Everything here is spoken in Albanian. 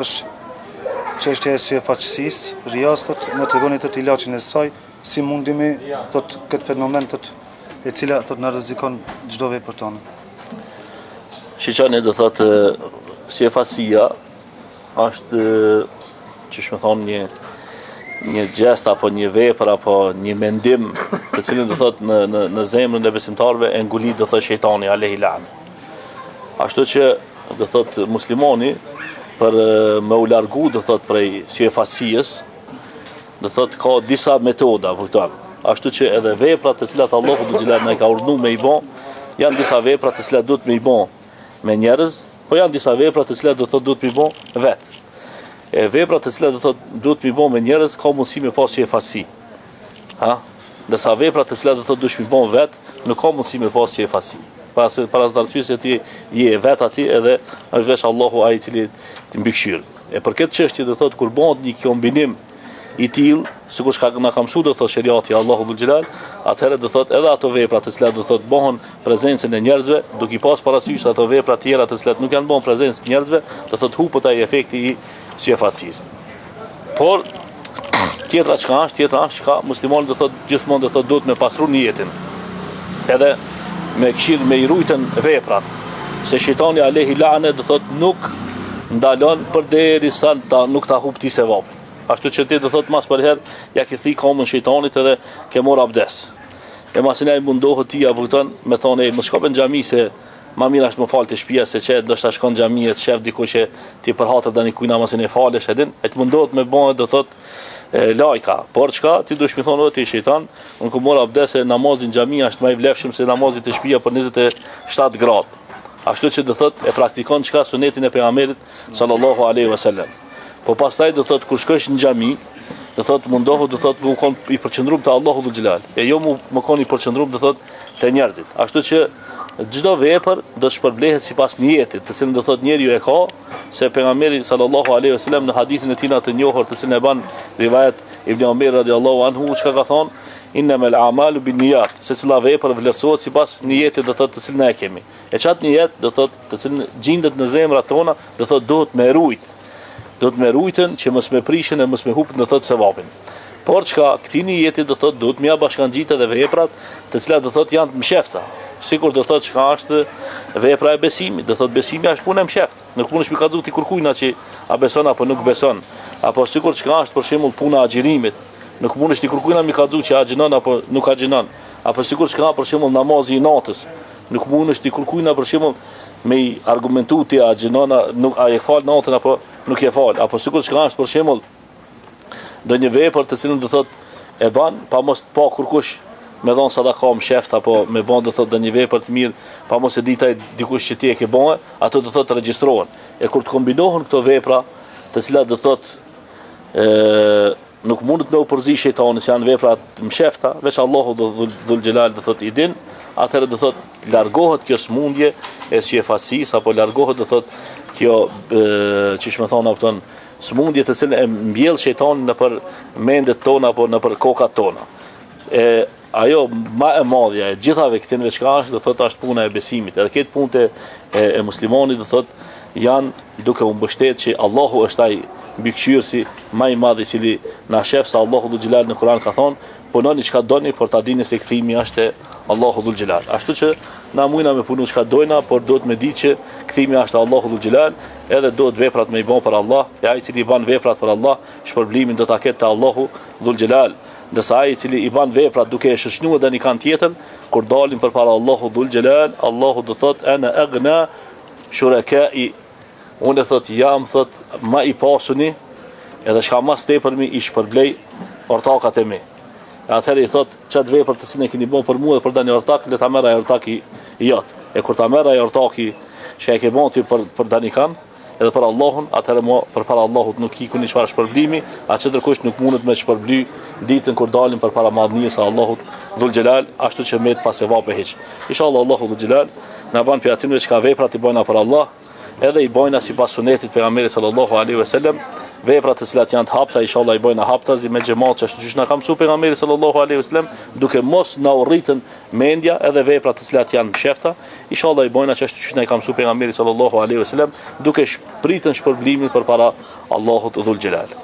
është çështja e syfaqësisë, rjas në tregonit të ilaçin e saj, si mundimi këtë fenomen e cila na rrezikon çdo vepër tonë. Shiqani do thotë syfaqësia është çish më thonë një gjest apo një vepër apo një mendim të cilin do thotë në zemrën e besimtarëve e ngulit do thotë shejtani alayhi lan. Ashtu që do thotë muslimani për me u largu do thotë prej syfaqësisë do thotë ka disa metoda kupton. Ashtu që edhe veprat të cilat Allahu do xhelal na ka urdhëruar me i bë, janë disa vepra të cilat duhet me i bë me njerëz, po janë disa vepra të cilat do thotë duhet me i bë vetë. E veprat të cilat do thotë duhet me i bë me njerëz ka mundësi me pas syfaqësi. Ha? Disa veprat të cilat do thotë duhet me i bë vetë, nuk ka mundësi me pas syfaqësi. Para të arsyes se ti je vet aty edhe është veç Allahu ai i cili të mbikëqyr. E për këtë çështje do thotë kur bëhet një kombinim i tillë, sikur çka na ka mësuar do thotë sheriati Allahu dhul xhelal, atëherë do thotë edhe ato vepra të cilat do thotë bëhen prezencën e njerëzve, duke i pas parasysh ato vepra tjera të cilat nuk janë bën prezencë të njerëzve, do thotë hupet ai efekti i syfaqësisë. Por tjetra çka muslimani do thotë gjithmonë do thotë duhet me pastru niyetin. Edhe me këshill me i rujtën veprat, se shejtani alayhi lane do thotë nuk ndalon përderisa nuk ta hub ti sevapin. Ashtu që ti do thotë mas për herë ja ke thi komën shejtanit edhe ke marr abdes. E masina i mundohet ti apo këton me thonë mos shkop në xhami se më mirë është më fal të shtëpia se çe do të shkon në xhami të shef diku që ti për hatër dani kujt namazin e falësh edin, e të mundohet me bën do thotë lajka. Por çka ti duhet më thonë ti shejtan, unë ku mor abdes se namazin në xhami është më i vlefshëm se namazi të shtëpia për 27 gradë. Ashtu që do thotë e praktikon çka sunetin e pejgamberit sallallahu alaihi wasallam. Po pastaj do thotë kur shkosh në xhami, do thotë mundohu do thotë më kon i përqendruar te Allahu dhul xhelal. E jo më kon i përqendruar do thotë te njerëzit. Ashtu që çdo vepër do të shpërblehet sipas niyetit, të cilën do thotë njeriu e ka, se pejgamberi sallallahu alaihi wasallam në hadithin e tij të njohur të cilën e ban rivayet Ibn Umar radhiyallahu anhu çka ka thonë innamal a'malu binniyat, se cila vepër vlerësohet sipas niyetit do thotë të cilën e kemi. E çat niyet do thotë të cilën gjendet në zemrat tona, do thotë duhet me rujt. Do të me rujtën që mos me prishën e mos me hupën do thotë sevapin. Por çka këtij niyeti do thotë duhet me ja bashkangjitë edhe veprat të cilat do thotë janë të mshefta. Sikur do thotë çka është vepra e besimit, do thotë besimi është punë e msheft. Nuk mundesh mi kallzu ti kurkujna që a beson apo nuk beson. Apo sikur çka është për shembull puna e agjirimit, nuk mundesh ti kurkujna mi kallzu që agjinon apo nuk agjinon. Apo sikur çka për shembull namazi i natës, nuk mundesh ti kurkujna për shembull me argumentu ti agjinon nuk a e fal natën apo nuk e fal, apo sikur çka është për shembull ndonjë vepër të cilën do thotë e ban pa mos pa kurkush me dhon sadaka më sheft apo me bën do thotë ndonjë vepër të mirë pa mos e ditaj dikush që ti e ke bën, ato do thotë regjistrohen. E kur të kombinohen këto vepra, të cilat do thotë nuk mundet me u përzi shejtani, se janë vepra të mshefta, veç Allahu dhul xhelal do thotë i din, atëherë do thotë largohet kjo smundje e syfaqësisë apo largohet do thotë kjo çish më thon apo smundje të cilën e mbjell shejtani nëpër mendet tona apo nëpër kokat tona. Ajo më e madhja e gjithave këtyre çka është do thotë është puna e besimit. Edhe këtë punë e muslimanit do thotë janë duke u mbështetur që Allahu është ai mbikëqyrësi më i madh i cili na shef se Allahu dhul xhelal në Kur'an ka thonë punoni çka doni por ta dini se kthimi është Allahu dhul xhelal. Ashtu që na mujna me punu çka dojna, por duhet me ditë që kthimi është Allahu dhul xhelal, edhe duhet veprat me i bën për Allah, e ai i cili i bën veprat për Allah, shpërblimin do ta ketë te Allahu dhul xhelal. Ndërsa ai i cili i bën veprat duke e shoqënuar dani kan tjetër, kur dalin përpara Allahu dhul xhelal, Allahu do thotë ana aghna shurakai, unë thotë jam thotë më i pasuni, edhe çka më tepërmi i shpërblej ortakat e mi. Atëherë i thotë çat vepër të cilën e keni bën për mua dhe për dani ortak, le ta merr ai ortaki jot. E kur ta merr ai ortaki që e ke bën ti për dani kan, edhe për Allahun, atëherë mo përpara Allahut nuk i keni çfarë shpërblimi, atë dërkosh nuk mundet me shpërbly ditën kur dalin përpara madhnisë së Allahut dhul xhelal, ashtu që me të pas sevapë hiç. Inshallah Allahu dhul xhelal na bën për atyre që ka veprat i bëjnë për Allah, edhe i bëjnë sipas sunetit pejgamberit sallallahu alaihi wasallam, veprat të cilat janë të hapta, inshallah i bëjnë haptazi me xhamat, çështë që na ka mësuar pejgamberi sallallahu alaihi wasallam, duke mos na urritën mendja edhe veprat të cilat janë mshefta, inshallah i bëjnë çështë që na ka mësuar pejgamberi sallallahu alaihi wasallam, duke shpritën shpërblimin përpara Allahut dhul xhelal.